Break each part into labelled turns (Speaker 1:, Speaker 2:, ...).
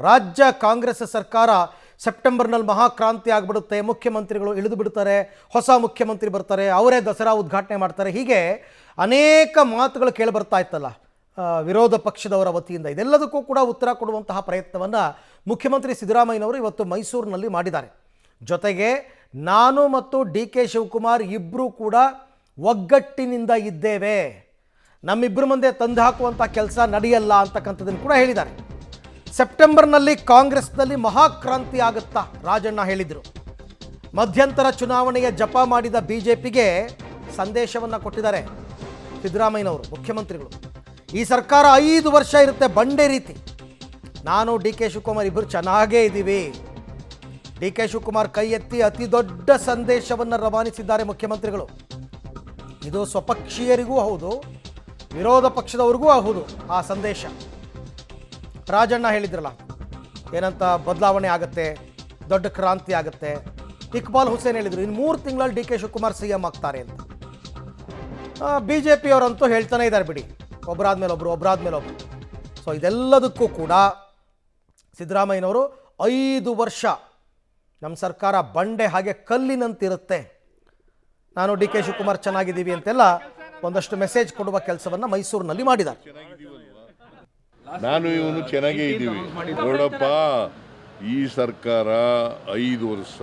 Speaker 1: ರಾಜ್ಯ ಕಾಂಗ್ರೆಸ್ ಸರ್ಕಾರ ಸೆಪ್ಟೆಂಬರ್ನಲ್ಲಿ ಮಹಾಕ್ರಾಂತಿ ಆಗಿಬಿಡುತ್ತೆ, ಮುಖ್ಯಮಂತ್ರಿಗಳು ಇಳಿದು ಬಿಡ್ತಾರೆ, ಹೊಸ ಮುಖ್ಯಮಂತ್ರಿ ಬರ್ತಾರೆ, ಅವರೇ ದಸರಾ ಉದ್ಘಾಟನೆ ಮಾಡ್ತಾರೆ. ಹೀಗೆ ಅನೇಕ ಮಾತುಗಳು ಕೇಳಿ ಬರ್ತಾ ಇತ್ತಲ್ಲ ವಿರೋಧ ಪಕ್ಷದವರ ವತಿಯಿಂದ. ಇದೆಲ್ಲದಕ್ಕೂ ಕೂಡ ಉತ್ತರ ಕೊಡುವಂತಹ ಪ್ರಯತ್ನವನ್ನು ಮುಖ್ಯಮಂತ್ರಿ ಸಿದ್ದರಾಮಯ್ಯನವರು ಇವತ್ತು ಮೈಸೂರಿನಲ್ಲಿ ಮಾಡಿದ್ದಾರೆ. ಜೊತೆಗೆ ನಾನು ಮತ್ತು ಡಿ ಕೆ ಶಿವಕುಮಾರ್ ಇಬ್ಬರೂ ಕೂಡ ಒಗ್ಗಟ್ಟಿನಿಂದ ಇದ್ದೇವೆ, ನಮ್ಮಿಬ್ಬರ ಮುಂದೆ ತಂದು ಹಾಕುವಂಥ ಕೆಲಸ ನಡೆಯಲ್ಲ ಅಂತಕ್ಕಂಥದ್ದನ್ನು ಕೂಡ ಹೇಳಿದ್ದಾರೆ. ಸೆಪ್ಟೆಂಬರ್ನಲ್ಲಿ ಕಾಂಗ್ರೆಸ್ನಲ್ಲಿ ಮಹಾಕ್ರಾಂತಿ ಆಗುತ್ತಾ ರಾಜಣ್ಣ ಹೇಳಿದರು. ಮಧ್ಯಂತರ ಚುನಾವಣೆಯ ಜಪ ಮಾಡಿದ ಬಿಜೆಪಿಗೆ ಸಂದೇಶವನ್ನು ಕೊಟ್ಟಿದ್ದಾರೆ ಸಿದ್ದರಾಮಯ್ಯನವರು, ಮುಖ್ಯಮಂತ್ರಿಗಳು. ಈ ಸರ್ಕಾರ 5 ವರ್ಷ ಇರುತ್ತೆ ಬಂಡೆ ರೀತಿ. ನಾನು ಡಿ ಕೆ ಶಿವಕುಮಾರ್ ಇಬ್ಬರು ಚೆನ್ನಾಗೇ ಇದ್ದೀವಿ. ಡಿ ಕೆ ಶಿವಕುಮಾರ್ ಕೈ ಎತ್ತಿ ಅತಿ ದೊಡ್ಡ ಸಂದೇಶವನ್ನು ರವಾನಿಸಿದ್ದಾರೆ ಮುಖ್ಯಮಂತ್ರಿಗಳು. ಇದು ಸ್ವಪಕ್ಷೀಯರಿಗೂ ಹೌದು, ವಿರೋಧ ಪಕ್ಷದವ್ರಿಗೂ ಹೌದು ಆ ಸಂದೇಶ. ರಾಜಣ್ಣ ಹೇಳಿದ್ರಲ್ಲ ಏನಂತ, ಬದಲಾವಣೆ ಆಗುತ್ತೆ, ದೊಡ್ಡ ಕ್ರಾಂತಿ ಆಗುತ್ತೆ. ಇಕ್ಬಾಲ್ ಹುಸೇನ್ ಹೇಳಿದರು ಇನ್ನು 3 ತಿಂಗಳಲ್ಲಿ ಡಿ ಕೆ ಶಿವಕುಮಾರ್ CM ಆಗ್ತಾರೆ ಅಂತ. ಬಿ ಜೆ ಪಿಯವರಂತೂ ಹೇಳ್ತಾನೆ ಇದ್ದಾರೆ ಬಿಡಿ, ಒಬ್ಬರಾದ್ಮೇಲೆ ಒಬ್ಬರು. ಸೊ ಇದೆಲ್ಲದಕ್ಕೂ ಕೂಡ ಸಿದ್ದರಾಮಯ್ಯನವರು 5 ವರ್ಷ ನಮ್ಮ ಸರ್ಕಾರ ಬಂಡೆ ಹಾಗೆ ಕಲ್ಲಿನಂತಿರುತ್ತೆ, ನಾನು ಡಿ ಕೆ ಶಿವಕುಮಾರ್ ಚೆನ್ನಾಗಿದ್ದೀವಿ ಅಂತೆಲ್ಲ ಒಂದಷ್ಟು ಮೆಸೇಜ್ ಕೊಡುವ ಕೆಲಸವನ್ನು ಮೈಸೂರಿನಲ್ಲಿ ಮಾಡಿದ್ದಾರೆ.
Speaker 2: ನಾನು ಇವನು ಚೆನ್ನಾಗೇ ಇದ್ದೀವಿ ನೋಡಪ್ಪ, ಈ ಸರ್ಕಾರ 5 ವರ್ಷ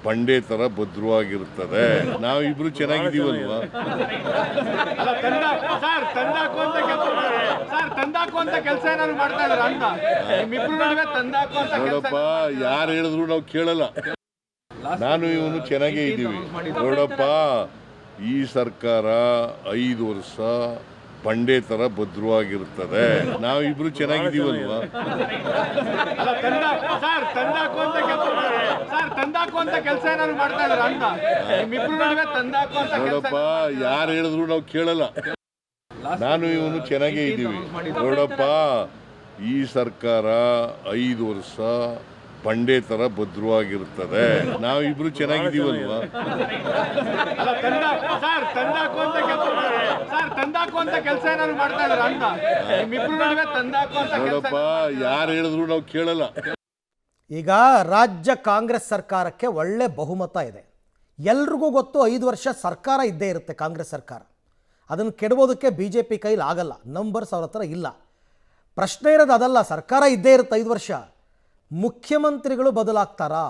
Speaker 2: ಬಂಡೆ ತರ ಭದ್ರವಾಗಿರುತ್ತದೆ, ನಾವಿಬ್ರು ಚೆನ್ನಾಗಿದ್ದೀವಲ್ವಾ. ನೋಡಪ್ಪ, ಯಾರು ಹೇಳಿದ್ರು ನಾವು ಕೇಳಲ್ಲ. ನಾನು ಇವನು ಚೆನ್ನಾಗೇ ಇದ್ದೀವಿ ನೋಡಪ್ಪ, ಈ ಸರ್ಕಾರ 5 ವರ್ಷ ಬಂಡೆ ತರ ಭದ್ರವಾಗಿರುತ್ತದೆ, ನಾವಿಬ್ರು ಚೆನ್ನಾಗಿದ್ದೀವಲ್ವಾ. ನೋಡಪ್ಪ, ಯಾರು ಹೇಳಿದ್ರು ನಾವು ಕೇಳಲ್ಲ. ನಾನು ಇವನು ಚೆನ್ನಾಗೇ ಇದ್ದೀವಿ ನೋಡಪ್ಪ, ಈ ಸರ್ಕಾರ 5 ವರ್ಷ ಬಂಡೆ ತರ ಭದ್ರವಾಗಿರುತ್ತದೆ, ನಾವಿಬ್ರು ಚೆನ್ನಾಗಿದ್ದೀವಲ್ವಾ. ನೋಡಪ್ಪ, ಯಾರು ಹೇಳಿದ್ರು ನಾವು ಕೇಳಲ್ಲ.
Speaker 1: ಈಗ ರಾಜ್ಯ ಕಾಂಗ್ರೆಸ್ ಸರ್ಕಾರಕ್ಕೆ ಒಳ್ಳೆ ಬಹುಮತ ಇದೆ. ಎಲ್ರಿಗೂ ಗೊತ್ತು 5 ವರ್ಷ ಸರ್ಕಾರ ಇದ್ದೇ ಇರುತ್ತೆ ಕಾಂಗ್ರೆಸ್ ಸರ್ಕಾರ. ಅದನ್ನು ಕೆಡಬೋದಕ್ಕೆ ಬಿ ಜೆ ಪಿ ಕೈಲಿ ಆಗಲ್ಲ, ನಂಬರ್ಸ್ ಅವ್ರ ಹತ್ರ ಇಲ್ಲ. ಪ್ರಶ್ನೆ ಇರೋದು ಅದಲ್ಲ, ಸರ್ಕಾರ ಇದ್ದೇ ಇರುತ್ತೆ 5 ವರ್ಷ, ಮುಖ್ಯಮಂತ್ರಿಗಳು ಬದಲಾಗ್ತಾರಾ,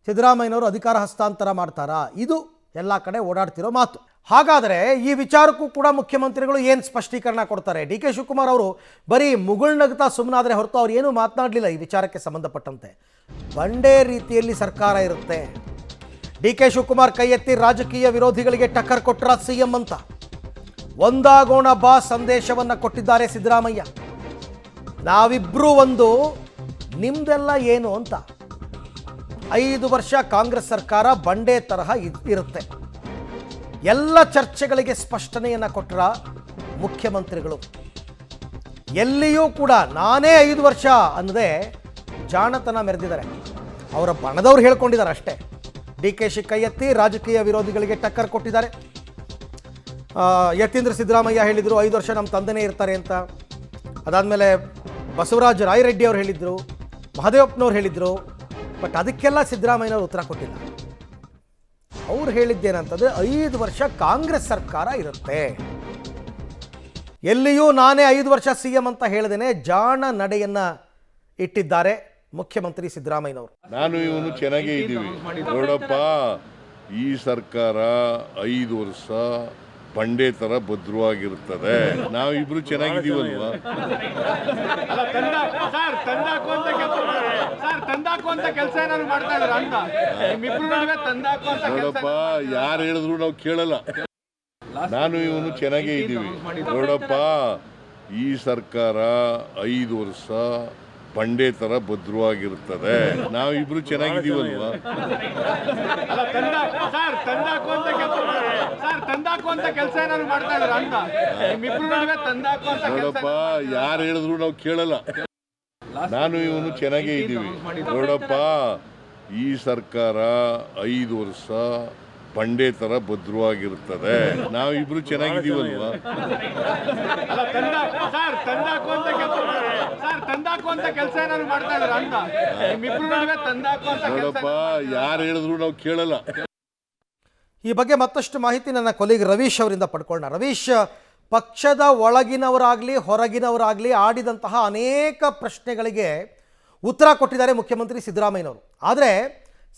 Speaker 1: ಸಿದ್ದರಾಮಯ್ಯನವರು ಅಧಿಕಾರ ಹಸ್ತಾಂತರ ಮಾಡ್ತಾರಾ, ಇದು ಎಲ್ಲ ಕಡೆ ಓಡಾಡ್ತಿರೋ ಮಾತು. ಹಾಗಾದರೆ ಈ ವಿಚಾರಕ್ಕೂ ಕೂಡ ಮುಖ್ಯಮಂತ್ರಿಗಳು ಏನು ಸ್ಪಷ್ಟೀಕರಣ ಕೊಡ್ತಾರೆ? ಡಿ ಕೆ ಶಿವಕುಮಾರ್ ಅವರು ಬರೀ ಮುಗುಳ್ನಗ್ತಾ ಸುಮ್ಮನಾದರೆ ಹೊರತು ಅವ್ರು ಏನೂ ಮಾತನಾಡಲಿಲ್ಲ ಈ ವಿಚಾರಕ್ಕೆ ಸಂಬಂಧಪಟ್ಟಂತೆ. ಬಂಡೆ ರೀತಿಯಲ್ಲಿ ಸರ್ಕಾರ ಇರುತ್ತೆ, ಡಿ ಕೆ ಶಿವಕುಮಾರ್ ಕೈ ಎತ್ತಿ ರಾಜಕೀಯ ವಿರೋಧಿಗಳಿಗೆ ಟಕ್ಕರ್ ಕೊಟ್ರ CM ಅಂತ ಒಂದಾಗೋಣ ಬಾ ಸಂದೇಶವನ್ನು ಕೊಟ್ಟಿದ್ದಾರೆ ಸಿದ್ದರಾಮಯ್ಯ. ನಾವಿಬ್ಬರೂ ಒಂದು, ನಿಮ್ದೆಲ್ಲ ಏನು ಅಂತ. 5 ವರ್ಷ ಕಾಂಗ್ರೆಸ್ ಸರ್ಕಾರ ಬಂಡೆ ತರಹ ಇರುತ್ತೆ. ಎಲ್ಲ ಚರ್ಚೆಗಳಿಗೆ ಸ್ಪಷ್ಟನೆಯನ್ನು ಕೊಟ್ಟರ ಮುಖ್ಯಮಂತ್ರಿಗಳು. ಎಲ್ಲಿಯೂ ಕೂಡ ನಾನೇ 5 ವರ್ಷ ಅನ್ನದೇ ಜಾಣತನ ಮೆರೆದಿದ್ದಾರೆ. ಅವರ ಬಣದವ್ರು ಹೇಳ್ಕೊಂಡಿದ್ದಾರೆ ಅಷ್ಟೇ. ಡಿ ಕೆ ಶಿ ಕೈ ಎತ್ತಿ ರಾಜಕೀಯ ವಿರೋಧಿಗಳಿಗೆ ಟಕ್ಕರ್ ಕೊಟ್ಟಿದ್ದಾರೆ. ಯತೀಂದ್ರ ಸಿದ್ದರಾಮಯ್ಯ ಹೇಳಿದರು 5 ವರ್ಷ ನಮ್ಮ ತಂದೆನೇ ಇರ್ತಾರೆ ಅಂತ. ಅದಾದಮೇಲೆ ಬಸವರಾಜ ರಾಯರೆಡ್ಡಿ ಅವರು ಹೇಳಿದರು, ಮಹದೇವಪ್ಪನವ್ರು ಹೇಳಿದರು. ಬಟ್ ಅದಕ್ಕೆಲ್ಲ ಸಿದ್ದರಾಮಯ್ಯನವರು ಉತ್ತರ ಕೊಟ್ಟಿಲ್ಲ. ಅವ್ರು ಹೇಳಿದ್ದೇನಂತಂದರೆ 5 ವರ್ಷ ಕಾಂಗ್ರೆಸ್ ಸರ್ಕಾರ ಇರುತ್ತೆ. ಎಲ್ಲಿಯೂ ನಾನೇ 5 ವರ್ಷ CM ಅಂತ ಹೇಳಿದೇನೆ ಜಾಣ ನಡೆಯನ್ನು ಇಟ್ಟಿದ್ದಾರೆ ಮುಖ್ಯಮಂತ್ರಿ ಸಿದ್ದರಾಮಯ್ಯನವರು.
Speaker 2: ನಾನು ಇವನು ಚೆನ್ನಾಗೇ ಇದ್ದೀವಿ ನೋಡಪ್ಪ, ಈ ಸರ್ಕಾರ 5 ವರ್ಷ ಬಂಡೆ ತರ ಭದ್ರವಾಗಿರುತ್ತದೆ, ನಾವಿಬ್ರು ಚೆನ್ನಾಗಿದ್ದೀವಲ್ವಾ. ನೋಡಪ್ಪ, ಯಾರು ಹೇಳಿದ್ರು ನಾವು ಕೇಳಲ್ಲ. ನಾನು ಇವನು ಚೆನ್ನಾಗೇ ಇದ್ದೀವಿ ನೋಡಪ್ಪ, ಈ ಸರ್ಕಾರ 5 ವರ್ಷ ಬಂಡೆ ತರ ಭದ್ರವಾಗಿರುತ್ತದೆ, ನಾವಿಬ್ರು ಚೆನ್ನಾಗಿದ್ದೀವಲ್ವಾ. ನೋಡಪ್ಪ, ಯಾರು ಹೇಳಿದ್ರು ನಾವು ಕೇಳಲ್ಲ. ನಾನು ಇವನು ಚೆನ್ನಾಗೇ ಇದ್ದೀವಿ ನೋಡಪ್ಪ, ಈ ಸರ್ಕಾರ 5 ವರ್ಷ ಬಂಡೆ ತರ ಭದ್ರವಾಗಿರ್ತದೆ. ನಾವಿಬ್ರು ಚೆನ್ನಾಗಿದ್ದೀವಲ್ವಾ? ನೋಡಪ್ಪ, ಯಾರು ಹೇಳಿದ್ರು ನಾವು ಕೇಳಲ್ಲ.
Speaker 1: ಈ ಬಗ್ಗೆ ಮತ್ತಷ್ಟು ಮಾಹಿತಿ ನನ್ನ ಕೊಲೀಗ್ ರವೀಶ್ ಅವರಿಂದ ಪಡ್ಕೊಳ್ಳೋಣ. ರವೀಶ್, ಪಕ್ಷದ ಒಳಗಿನವರಾಗಲಿ ಹೊರಗಿನವರಾಗಲಿ ಆಡಿದಂತಹ ಅನೇಕ ಪ್ರಶ್ನೆಗಳಿಗೆ ಉತ್ತರ ಕೊಟ್ಟಿದ್ದಾರೆ ಮುಖ್ಯಮಂತ್ರಿ ಸಿದ್ದರಾಮಯ್ಯನವರು. ಆದರೆ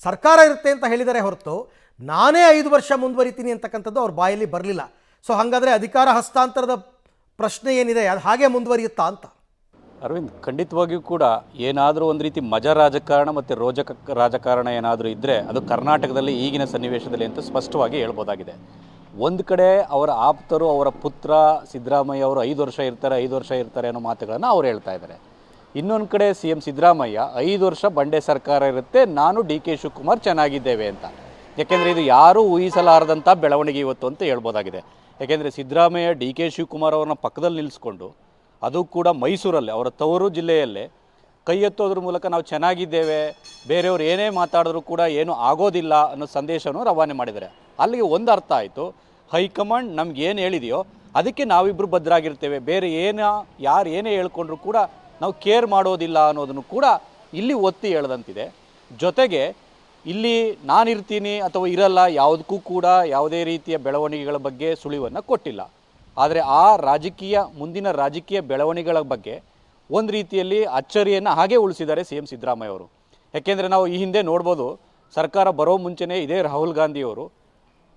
Speaker 1: ಸರ್ಕಾರ ಇರುತ್ತೆ ಅಂತ ಹೇಳಿದರೆ ಹೊರತು ನಾನೇ 5 ವರ್ಷ ಮುಂದುವರಿತೀನಿ ಅಂತಕ್ಕಂಥದ್ದು ಅವ್ರ ಬಾಯಲ್ಲಿ ಬರಲಿಲ್ಲ. ಸೊ ಹಾಗಾದರೆ ಅಧಿಕಾರ ಹಸ್ತಾಂತರದ ಪ್ರಶ್ನೆ ಏನಿದೆ ಅದು ಹಾಗೆ ಮುಂದುವರಿಯುತ್ತಾ ಅಂತ?
Speaker 3: ಅರವಿಂದ್, ಖಂಡಿತವಾಗಿಯೂ ಕೂಡ ಏನಾದರೂ ಒಂದು ರೀತಿ ಮಜಾ ರಾಜಕಾರಣ ಮತ್ತು ರೋಚಕ ರಾಜಕಾರಣ ಏನಾದರೂ ಇದ್ದರೆ ಅದು ಕರ್ನಾಟಕದಲ್ಲಿ ಈಗಿನ ಸನ್ನಿವೇಶದಲ್ಲಿ ಅಂತ ಸ್ಪಷ್ಟವಾಗಿ ಹೇಳ್ಬೋದಾಗಿದೆ. ಒಂದು ಕಡೆ ಅವರ ಆಪ್ತರು, ಅವರ ಪುತ್ರ ಸಿದ್ದರಾಮಯ್ಯ ಅವರು 5 ವರ್ಷ ಇರ್ತಾರೆ ಅನ್ನೋ ಮಾತುಗಳನ್ನು ಅವ್ರು ಹೇಳ್ತಾ ಇದ್ದಾರೆ. ಇನ್ನೊಂದು ಕಡೆ CM ಸಿದ್ದರಾಮಯ್ಯ 5 ವರ್ಷ ಬಂಡೆ ಸರ್ಕಾರ ಇರುತ್ತೆ, ನಾನು DK ಶಿವಕುಮಾರ್ ಚೆನ್ನಾಗಿದ್ದೇವೆ ಅಂತ. ಯಾಕೆಂದರೆ ಇದು ಯಾರೂ ಊಹಿಸಲಾರದಂಥ ಬೆಳವಣಿಗೆ ಇವತ್ತು ಅಂತ ಹೇಳ್ಬೋದಾಗಿದೆ. ಯಾಕೆಂದರೆ ಸಿದ್ದರಾಮಯ್ಯ DK ಶಿವಕುಮಾರ್ ಅವ್ರನ್ನ ಪಕ್ಕದಲ್ಲಿ ನಿಲ್ಲಿಸ್ಕೊಂಡು, ಅದು ಕೂಡ ಮೈಸೂರಲ್ಲಿ ಅವರ ತವರು ಜಿಲ್ಲೆಯಲ್ಲೇ ಕೈ ಎತ್ತೋದ್ರ ಮೂಲಕ ನಾವು ಚೆನ್ನಾಗಿದ್ದೇವೆ, ಬೇರೆಯವ್ರು ಏನೇ ಮಾತಾಡಿದ್ರು ಕೂಡ ಏನೂ ಆಗೋದಿಲ್ಲ ಅನ್ನೋ ಸಂದೇಶವನ್ನು ರವಾನೆ ಮಾಡಿದ್ದಾರೆ. ಅಲ್ಲಿಗೆ ಒಂದು ಅರ್ಥ ಆಯಿತು, ಹೈಕಮಾಂಡ್ ನಮ್ಗೆ ಏನು ಹೇಳಿದೆಯೋ ಅದಕ್ಕೆ ನಾವಿಬ್ಬರು ಭದ್ರಾಗಿರ್ತೇವೆ, ಬೇರೆ ಯಾರು ಏನೇ ಹೇಳ್ಕೊಂಡ್ರು ಕೂಡ ನಾವು ಕೇರ್ ಮಾಡೋದಿಲ್ಲ ಅನ್ನೋದನ್ನು ಕೂಡ ಇಲ್ಲಿ ಒತ್ತಿ ಹೇಳ್ದಂತಿದೆ. ಜೊತೆಗೆ ಇಲ್ಲಿ ನಾನಿರ್ತೀನಿ ಅಥವಾ ಇರಲ್ಲ ಯಾವುದಕ್ಕೂ ಕೂಡ ಯಾವುದೇ ರೀತಿಯ ಬೆಳವಣಿಗೆಗಳ ಬಗ್ಗೆ ಸುಳಿವನ್ನು ಕೊಟ್ಟಿಲ್ಲ. ಆದರೆ ಆ ಮುಂದಿನ ರಾಜಕೀಯ ಬೆಳವಣಿಗೆಗಳ ಬಗ್ಗೆ ಒಂದು ರೀತಿಯಲ್ಲಿ ಅಚ್ಚರಿಯನ್ನು ಹಾಗೆ ಉಳಿಸಿದ್ದಾರೆ CM ಸಿದ್ದರಾಮಯ್ಯ ಅವರು. ಯಾಕೆಂದರೆ ನಾವು ಈ ಹಿಂದೆ ನೋಡ್ಬೋದು, ಸರ್ಕಾರ ಬರೋ ಮುಂಚೆನೇ ಇದೇ ರಾಹುಲ್ ಗಾಂಧಿಯವರು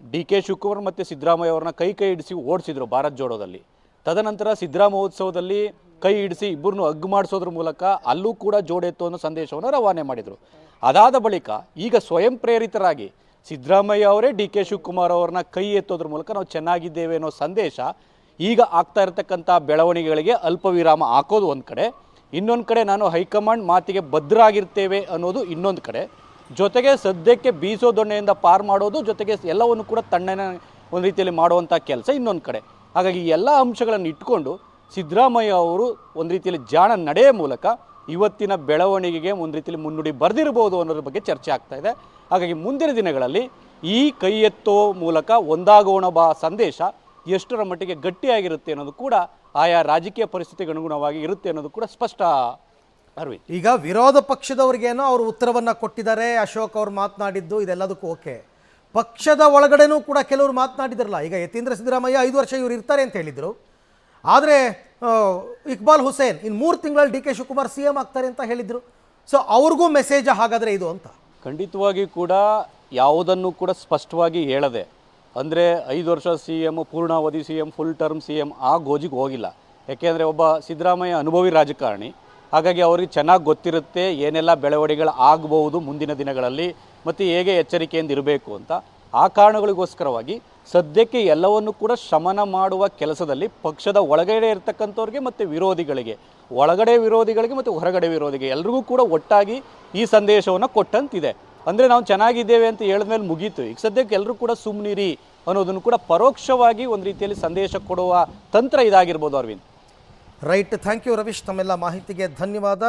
Speaker 3: DK ಶಿವಕುಮಾರ್ ಮತ್ತು ಸಿದ್ದರಾಮಯ್ಯ ಅವ್ರನ್ನ ಕೈ ಹಿಡಿಸಿ ಓಡಿಸಿದ್ರು ಭಾರತ್ ಜೋಡೋದಲ್ಲಿ. ತದನಂತರ ಸಿದ್ದರಾಮೋತ್ಸವದಲ್ಲಿ ಕೈ ಹಿಡಿಸಿ ಇಬ್ಬರನ್ನು ಹಗ್ ಮಾಡಿಸೋದ್ರ ಮೂಲಕ ಅಲ್ಲೂ ಕೂಡ ಜೋಡೆತ್ತು ಅನ್ನೋ ಸಂದೇಶವನ್ನು ರವಾನೆ ಮಾಡಿದರು. ಅದಾದ ಬಳಿಕ ಈಗ ಸ್ವಯಂ ಪ್ರೇರಿತರಾಗಿ ಸಿದ್ದರಾಮಯ್ಯ ಅವರೇ DK ಶಿವಕುಮಾರ್ ಅವ್ರನ್ನ ಕೈ ಎತ್ತೋದ್ರ ಮೂಲಕ ನಾವು ಚೆನ್ನಾಗಿದ್ದೇವೆ ಅನ್ನೋ ಸಂದೇಶ ಈಗ ಆಗ್ತಾ ಇರತಕ್ಕಂಥ ಬೆಳವಣಿಗೆಗಳಿಗೆ ಅಲ್ಪ ವಿರಾಮ ಹಾಕೋದು ಒಂದು ಕಡೆ, ಇನ್ನೊಂದು ಕಡೆ ನಾನು ಹೈಕಮಾಂಡ್ ಮಾತಿಗೆ ಭದ್ರಾಗಿರ್ತೇವೆ ಅನ್ನೋದು ಇನ್ನೊಂದು ಕಡೆ, ಜೊತೆಗೆ ಸದ್ಯಕ್ಕೆ ಬೀಸೋ ದೊಣ್ಣೆಯಿಂದ ಪಾರು ಮಾಡೋದು, ಜೊತೆಗೆ ಎಲ್ಲವನ್ನು ಕೂಡ ತಣ್ಣನೆ ಒಂದು ರೀತಿಯಲ್ಲಿ ಮಾಡುವಂಥ ಕೆಲಸ ಇನ್ನೊಂದು ಕಡೆ. ಹಾಗಾಗಿ ಈ ಎಲ್ಲ ಅಂಶಗಳನ್ನು ಇಟ್ಕೊಂಡು ಸಿದ್ದರಾಮಯ್ಯ ಅವರು ಒಂದು ರೀತಿಯಲ್ಲಿ ಜಾಣ ನಡೆಯ ಮೂಲಕ ಇವತ್ತಿನ ಬೆಳವಣಿಗೆಗೆ ಒಂದು ರೀತಿಯಲ್ಲಿ ಮುನ್ನುಡಿ ಬರೆದಿರ್ಬೋದು ಅನ್ನೋದ್ರ ಬಗ್ಗೆ ಚರ್ಚೆ ಆಗ್ತಾ ಇದೆ. ಹಾಗಾಗಿ ಮುಂದಿನ ದಿನಗಳಲ್ಲಿ ಈ ಕೈ ಎತ್ತೋ ಮೂಲಕ ಒಂದಾಗೋಣ ಬಾ ಸಂದೇಶ ಎಷ್ಟರ ಮಟ್ಟಿಗೆ ಗಟ್ಟಿಯಾಗಿರುತ್ತೆ ಅನ್ನೋದು ಕೂಡ ಆಯಾ ರಾಜಕೀಯ ಪರಿಸ್ಥಿತಿಗೆ ಅನುಗುಣವಾಗಿ ಇರುತ್ತೆ ಅನ್ನೋದು ಕೂಡ ಸ್ಪಷ್ಟ. ಅರವಿಂದ್,
Speaker 1: ಈಗ ವಿರೋಧ ಪಕ್ಷದವ್ರಿಗೇನೋ ಅವರು ಉತ್ತರವನ್ನು ಕೊಟ್ಟಿದ್ದಾರೆ, ಅಶೋಕ್ ಅವರು ಮಾತನಾಡಿದ್ದು ಇದೆಲ್ಲದಕ್ಕೂ ಓಕೆ. ಪಕ್ಷದ ಒಳಗಡೆನೂ ಕೂಡ ಕೆಲವರು ಮಾತನಾಡಿದ್ರಲ್ಲ. ಈಗ ಯತೀಂದ್ರ ಸಿದ್ದರಾಮಯ್ಯ 5 ವರ್ಷ ಇವರು ಇರ್ತಾರೆ ಅಂತ ಹೇಳಿದರು. ಆದರೆ ಇಕ್ಬಾಲ್ ಹುಸೇನ್ ಇನ್ನು 3 ತಿಂಗಳಲ್ಲಿ DK ಶಿವಕುಮಾರ್ CM ಆಗ್ತಾರೆ ಅಂತ ಹೇಳಿದರು. ಸೊ ಅವ್ರಿಗೂ ಮೆಸೇಜ್ ಹಾಗಾದರೆ ಇದು ಅಂತ?
Speaker 3: ಖಂಡಿತವಾಗಿ ಕೂಡ ಯಾವುದನ್ನು ಕೂಡ ಸ್ಪಷ್ಟವಾಗಿ ಹೇಳದೆ, ಅಂದರೆ 5 ವರ್ಷ CM, ಪೂರ್ಣಾವಧಿ CM, full term CM ಆ ಗೋಜಿಗೆ ಹೋಗಿಲ್ಲ. ಯಾಕೆಂದರೆ ಒಬ್ಬ ಸಿದ್ದರಾಮಯ್ಯ ಅನುಭವಿ ರಾಜಕಾರಣಿ, ಹಾಗಾಗಿ ಅವ್ರಿಗೆ ಚೆನ್ನಾಗಿ ಗೊತ್ತಿರುತ್ತೆ ಏನೆಲ್ಲ ಬೆಳವಣಿಗೆಗಳು ಆಗಬಹುದು ಮುಂದಿನ ದಿನಗಳಲ್ಲಿ ಮತ್ತು ಹೇಗೆ ಎಚ್ಚರಿಕೆಯಿಂದ ಇರಬೇಕು ಅಂತ. ಆ ಕಾರಣಗಳಿಗೋಸ್ಕರವಾಗಿ ಸದ್ಯಕ್ಕೆ ಎಲ್ಲವನ್ನು ಕೂಡ ಶಮನ ಮಾಡುವ ಕೆಲಸದಲ್ಲಿ ಪಕ್ಷದ ಒಳಗಡೆ ಇರ್ತಕ್ಕಂಥವ್ರಿಗೆ ಮತ್ತು ವಿರೋಧಿಗಳಿಗೆ, ಒಳಗಡೆ ವಿರೋಧಿಗಳಿಗೆ ಮತ್ತು ಹೊರಗಡೆ ವಿರೋಧಿಗೆ ಎಲ್ರಿಗೂ ಕೂಡ ಒಟ್ಟಾಗಿ ಈ ಸಂದೇಶವನ್ನು ಕೊಟ್ಟಂತಿದೆ. ಅಂದರೆ ನಾವು ಚೆನ್ನಾಗಿದ್ದೇವೆ ಅಂತ ಹೇಳಿದ್ಮೇಲೆ ಮುಗೀತು. ಈಗ ಸದ್ಯಕ್ಕೆ ಎಲ್ಲರೂ ಕೂಡ ಸುಮ್ಮನಿರಿ ಅನ್ನೋದನ್ನು ಕೂಡ ಪರೋಕ್ಷವಾಗಿ ಒಂದು ರೀತಿಯಲ್ಲಿ ಸಂದೇಶ ಕೊಡುವ ತಂತ್ರ ಇದಾಗಿರ್ಬೋದು. Arvind,
Speaker 1: right, thank you Ravish, ತಮ್ಮೆಲ್ಲ ಮಾಹಿತಿಗೆ ಧನ್ಯವಾದ.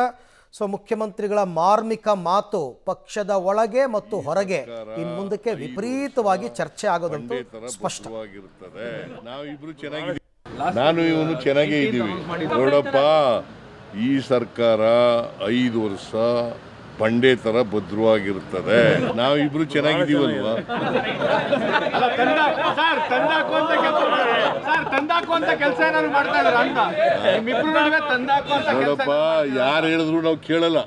Speaker 1: ಸೊ ಮುಖ್ಯಮಂತ್ರಿಗಳ ಮಾರ್ಮಿಕ ಮಾತು ಪಕ್ಷದ ಒಳಗೆ ಮತ್ತು ಹೊರಗೆ ಇನ್ನು ಮುಂದಕ್ಕೆ ವಿಪರೀತವಾಗಿ ಚರ್ಚೆ ಆಗೋದಂತೂ ಸ್ಪಷ್ಟ.
Speaker 2: ನಾವಿಬ್ರು ಚೆನ್ನಾಗಿದ್ದೀವಿ, ನಾನು ಇವನು ಚೆನ್ನಾಗೇ ಇದ್ದೀವಿ. ನೋಡಪ್ಪ, ಈ ಸರ್ಕಾರ 5 ವರ್ಷ ಬಂಡೆ ತರ ಭದ್ರವಾಗಿರ್ತದೆ. ನಾವಿಬ್ರು ಚೆನ್ನಾಗಿದ್ದೀವಲ್ವಾ? ನೋಡಪ್ಪ, ಯಾರು ಹೇಳಿದ್ರು ನಾವು ಕೇಳಲ್ಲ.